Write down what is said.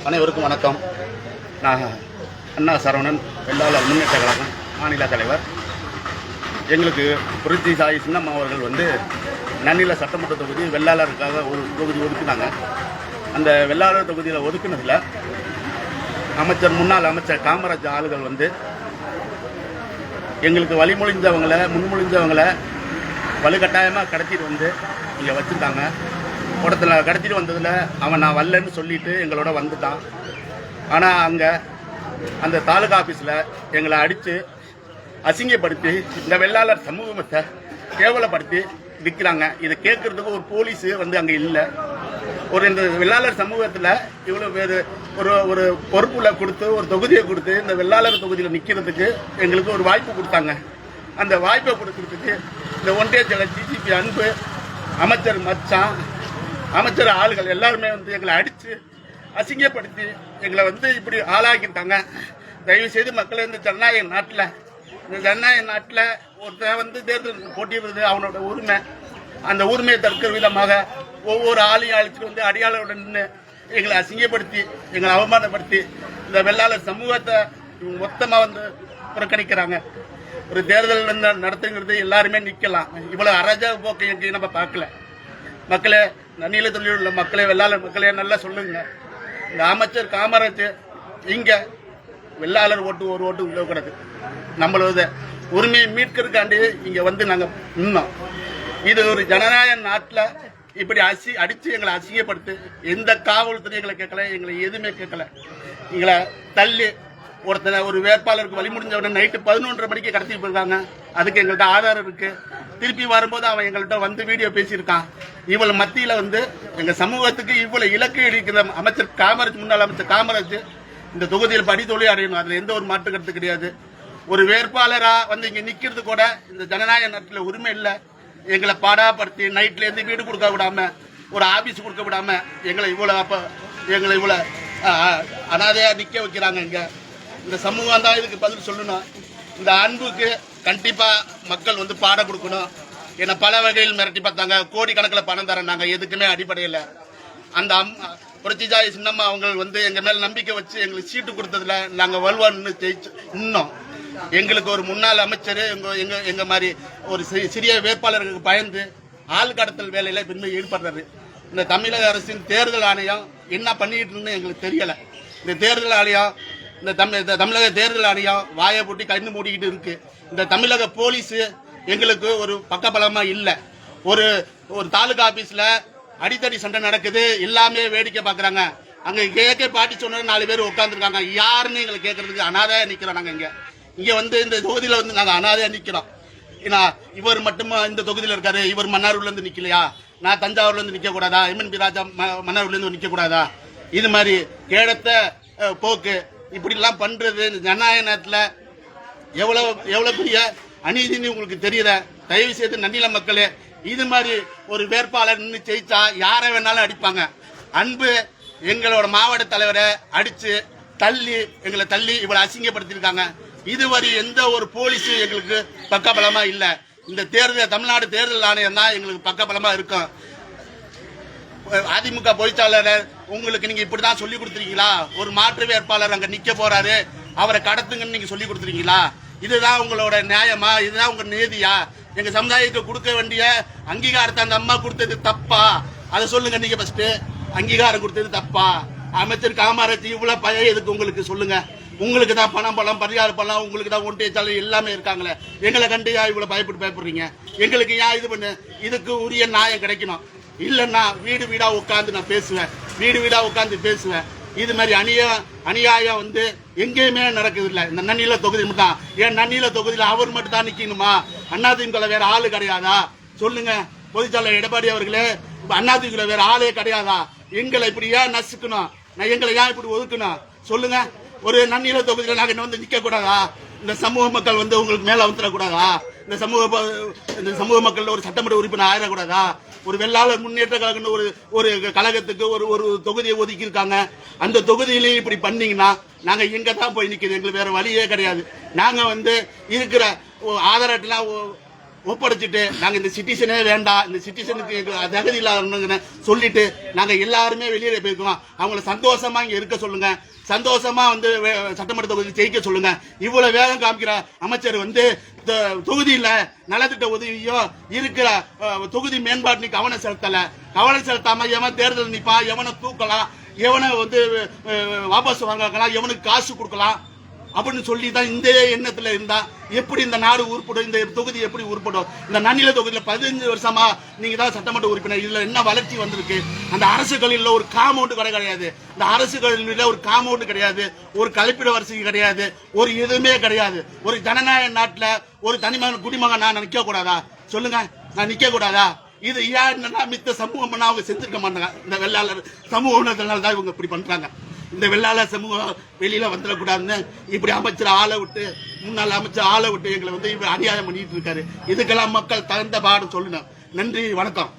அனைவருக்கும் வணக்கம். நான் அண்ணா சரவணன், வெள்ளாளர் முன்னேற்ற கழகம் மாநில தலைவர். எங்களுக்கு புரட்சி சாயி சின்னம்மா அவர்கள் நன்னில சட்டமன்ற தொகுதி வெள்ளாளருக்காக ஒரு தொகுதி ஒதுக்குனாங்க. அந்த வெள்ளாளர் தொகுதியில் ஒதுக்குனதில் முன்னாள் அமைச்சர் காமராஜ் ஆளுகள் எங்களுக்கு முன்மொழிஞ்சவங்களை வலுக்கட்டாயமாக கடத்திட்டு இங்கே வச்சுருந்தாங்க. கூட்டத்தில் கடத்திட்டு வந்ததில் அவன் நான் வரலன்னு சொல்லிட்டு எங்களோட வந்துட்டான். ஆனால் அங்கே அந்த தாலுகா ஆஃபீஸில் எங்களை அடித்து அசிங்கப்படுத்தி இந்த வெள்ளாளர் சமூகத்தை கேவலப்படுத்தி விற்கிறாங்க. இதை கேட்கறதுக்கு ஒரு போலீஸு அங்கே இல்லை. இந்த வெள்ளாளர் சமூகத்தில் இவ்வளோ பேர் ஒரு பொறுப்புல கொடுத்து ஒரு தொகுதியை கொடுத்து இந்த வெள்ளாளர் தொகுதியில் நிற்கிறதுக்கு எங்களுக்கு ஒரு வாய்ப்பு கொடுத்தாங்க. அந்த வாய்ப்பை கொடுக்கறதுக்கு இந்த ஒன்றிய செயலர் டிஜிபி அன்பு, அமைச்சர் மச்சான், அமைச்சர் ஆளுகள் எல்லாருமே எங்களை அடித்து அசிங்கப்படுத்தி எங்களை இப்படி ஆளாக்கிட்டாங்க. தயவு செய்து மக்கள் இந்த ஜனநாயக நாட்டில் ஒருத்தன் தேர்தல் போட்டிடுறது அவனோட உரிமை. அந்த உரிமையை தடுக்கிற விதமாக ஒவ்வொரு ஆளையும் அழைச்சிட்டு அடியாளருடன் நின்று எங்களை அசிங்கப்படுத்தி எங்களை அவமானப்படுத்தி இந்த வெள்ளாளர் சமூகத்தை மொத்தமாக புறக்கணிக்கிறாங்க. ஒரு தேர்தல் நடத்துங்கிறது எல்லாருமே நிற்கலாம். இவ்வளவு அராஜக போக்கை எங்கேயும் நம்ம பார்க்கல. மக்களே, நன்னில தொழில் உள்ள மக்களே, வெள்ளாளர் மக்களே நல்லா சொல்லுங்க. இந்த அமைச்சர் காமராஜ் இங்க வெள்ளாளர் ஓட்டு ஒரு ஓட்டு விழுக்கூடாது. நம்மளோட உரிமையை மீட்கிறதுக்காண்டி இங்க நாங்க நின்னோம். இது ஒரு ஜனநாயக நாட்டில் இப்படி அடிச்சு எங்களை அசிங்கப்படுத்து எந்த காவல்துறை எங்களை கேட்கல, எங்களை எதுவுமே கேட்கல. எங்களை தள்ளி ஒரு வேட்பாளருக்கு வழி முடிஞ்சவன நைட்டு 11:30 மணிக்கு கடத்திட்டு போயிருக்காங்க. அதுக்கு எங்கள்கிட்ட ஆதாரம் இருக்கு. திருப்பி வரும்போது அவன் எங்கள்கிட்ட வீடியோ பேசியிருக்கான். இவ்வளவு மத்தியில எங்க சமூகத்துக்கு இவ்வளவு இலக்கு இருக்கிற அமைச்சர் காமராஜ், முன்னாள் அமைச்சர் காமராஜ் இந்த தொகுதியில் படித்தொழில் அடையணும். அதுல எந்த ஒரு மாற்று கருத்து கிடையாது. ஒரு வேட்பாளரா இங்க நிக்கிறது கூட இந்த ஜனநாயக நாட்டில் உரிமை இல்லை. எங்களை பாடாப்படுத்தி நைட்ல இருந்து வீடு கொடுக்க விடாம, ஒரு ஆபீஸ் கொடுக்க விடாம எங்களை இவ்வளவு அனாதையா நிக்க வைக்கிறாங்க. இந்த சமூகம் தான் இதுக்கு பதில் சொல்லணும். இந்த அன்புக்கு கண்டிப்பா மக்கள் பாட கொடுக்கணும். என்னை பல வகையில் மிரட்டி பார்த்தாங்க. கோடிக்கணக்கில் பணம் தரேன். நாங்க எதுக்குமே அடிப்படையில் அந்த புரட்சி சாயி சின்னம்மா அவங்க எங்க மேல நம்பிக்கை வச்சு எங்களுக்கு சீட்டு கொடுத்ததுல நாங்க வலுவான்னு ஜெயிச்சு இன்னும் எங்களுக்கு ஒரு முன்னாள் அமைச்சர் எங்க மாதிரி ஒரு சிறிய வேட்பாளர்களுக்கு பயந்து ஆள் கடத்தல் வேலையில பின்மை ஈடுபடுறாரு. இந்த தமிழக அரசின் தேர்தல் ஆணையம் என்ன பண்ணிட்டு இருந்து எங்களுக்கு தெரியல. இந்த தேர்தல் ஆணையம் இந்த தமிழக தேர்தல் ஆணையம் வாயை போட்டி கண்ணு மூடிக்கிட்டு இருக்கு. இந்த தமிழக போலீஸ் எங்களுக்கு ஒரு பக்கபலமா இல்ல. ஒரு தாலுகா ஆபீஸ்ல அடித்தடி சண்டை நடக்குது, எல்லாமே வேடிக்கை பாக்குறாங்க. அங்க கேட்க பாட்டி சொன்ன 4 பேர் உட்காந்துருக்காங்க. யாருன்னு எங்களை கேட்கறதுக்கு அனாதையா நிக்கிறோம். நாங்க இங்க இந்த தொகுதியில நாங்க அனாதையா நிக்கிறோம். ஏன்னா இவர் மட்டுமா இந்த தொகுதியில இருக்காரு, இவர் மன்னார்ல இருந்து நிக்கலையா, நான் தஞ்சாவூர்ல இருந்து நிக்க கூடாதா, MNP ராஜா மன்னார்ல இருந்து நிக்க கூடாதா? இது மாதிரி கேடத்த போக்கு இப்படி எல்லாம் பண்றது ஜனநாயக நாட்டில் எவ்வளவு பெரிய அநீதினு உங்களுக்கு தெரியல. தயவு செய்து நன்னில மக்களே, இது மாதிரி ஒரு வேட்பாளர் நின்று ஜெயிச்சா யாரை வேணாலும் அடிப்பாங்க. அன்பு எங்களோட மாவட்ட தலைவரை அடிச்சு எங்களை தள்ளி இவ்வளவு அசிங்கப்படுத்திருக்காங்க. இதுவரை எந்த ஒரு போலீஸ் எங்களுக்கு பக்கபலமா இல்ல. இந்த தமிழ்நாடு தேர்தல் ஆணையம் தான் எங்களுக்கு பக்கபலமா இருக்கும். அதிமுக பொய்ச்சாளர் உங்களுக்கு நீங்க இப்படிதான் சொல்லி கொடுத்துருக்கீங்களா? ஒரு மாற்று வேட்பாளர் அங்க நிக்க போறாரு, அவரை கடத்துங்கன்னு நீங்க சொல்லி கொடுத்துருக்கீங்களா? இதுதான் உங்களோட நியாயமா? இதுதான் உங்க நீதியா? எங்க சமுதாயத்துக்கு கொடுக்க வேண்டிய அங்கீகாரத்தை அந்த அம்மா கொடுத்தது தப்பா? அதை சொல்லுங்க. நீங்க ஃபர்ஸ்ட் அங்கீகாரம் கொடுத்தது தப்பா? அமைச்சர் காமராஜ் இவ்வளவு பயம் எதுக்கு உங்களுக்கு? சொல்லுங்க. உங்களுக்கு தான் பணம் பரிகார பணம், உங்களுக்கு தான் ஒன்றிய தலைவர் எல்லாமே இருக்காங்களே. எங்களை கண்டு இவ்வளவு பயப்படுறீங்க? எங்களுக்கு ஏன் இது பண்ணு? இதுக்கு உரிய நியாயம் கிடைக்கணும். இல்லைன்னா வீடு வீடா உட்காந்து நான் பேசுவேன். இது மாதிரி அநியாயம் எங்கேயுமே நடக்குது இல்லை. இந்த நன்னில தொகுதி மட்டும் தான். ஏன் நன்னில தொகுதியில் அவர் மட்டும் தான் நிக்கணுமா? அதிமுக வேற ஆளு கிடையாதா? சொல்லுங்க. பொதுச்செயலாளர் எடப்பாடி அவர்களே, அதிமுக வேற ஆளே கிடையாதா? எங்களை இப்படி ஏன் நசுக்கணும்? எங்களை ஏன் இப்படி ஒதுக்கணும்? சொல்லுங்க. ஒரு நன்னில தொகுதியில் நாங்க நிக்க கூடாதா? இந்த சமூக மக்கள் உங்களுக்கு மேல வந்துடக்கூடாதா? இந்த சமூக மக்கள் ஒரு சட்டமன்ற உறுப்பினர் ஆயிடக்கூடாதா? ஒரு வெள்ளாளர் முன்னேற்ற கழகம் ஒரு கழகத்துக்கு ஒரு தொகுதியை ஒதுக்கி இருக்காங்க. அந்த தொகுதியிலேயே இப்படி பண்ணீங்கன்னா நாங்க எங்க தான் போய் நிக்கிறது? எங்களுக்கு வேற வழியே கிடையாது. நாங்க இருக்கிற ஆதாரத்தெல்லாம் ஒப்படைச்சிட்டு நாங்கள் இந்த சிட்டிசனே வேண்டாம், இந்த சிட்டிசனுக்கு தகுதி இல்லாத சொல்லிட்டு நாங்கள் எல்லாருமே வெளியே போயிருக்கோம். அவங்கள சந்தோஷமா இங்கே இருக்க சொல்லுங்க, சந்தோஷமா வந்து சட்டமன்ற தொகுதி ஜெயிக்க சொல்லுங்க. இவ்வளவு வேகம் காமிக்கிற அமைச்சர் வந்து தொகுதியில் நலத்திட்ட உதவியோ இருக்கிற தொகுதி மேம்பாட்டு கவனம் செலுத்தாம எவன் தேர்தல் நிப்பா, எவனை தூக்கலாம், எவனை வந்து வாபஸ் வாங்கலாம், எவனுக்கு காசு கொடுக்கலாம் அப்படின்னு சொல்லி தான் இந்த எண்ணத்துல இருந்தா எப்படி இந்த நாடு உருப்படும், இந்த தொகுதி எப்படி உருப்படும்? இந்த நன்னில தொகுதியில 15 வருஷமா நீங்க தான் சட்டமன்ற உறுப்பினர். இதுல என்ன வளர்ச்சி வந்திருக்கு? அந்த அரசு கல்வியில ஒரு காம்பவுண்ட் கிடையாது, இந்த அரசு கல்வியில ஒரு காம்பவுண்ட் கிடையாது, ஒரு கழிப்பிட வரிசை கிடையாது, ஒரு எதுவுமே கிடையாது. ஒரு ஜனநாயக நாட்டுல ஒரு தனிமகன் குடிமகன் நான் நிக்க கூடாதா? சொல்லுங்க, நான் நிக்க கூடாதா? இது ஏன்னா மித்த சமூகம் அவங்க செஞ்சிருக்க மாட்டாங்க. இந்த வெள்ளாளர் சமூகத்தினால தான் இவங்க இப்படி பண்றாங்க. இந்த வெள்ளாளர் சமூகம் வெளியில வந்துடக்கூடாதுன்னு இப்படி அமைச்சர் ஆளை விட்டு, முன்னாள் அமைச்சர் ஆளை விட்டு எங்களை வந்து இப்படி அநியாயம் பண்ணிட்டு இருக்காரு. இதுக்கெல்லாம் மக்கள் தகுந்த பாடம் சொல்லணும். நன்றி, வணக்கம்.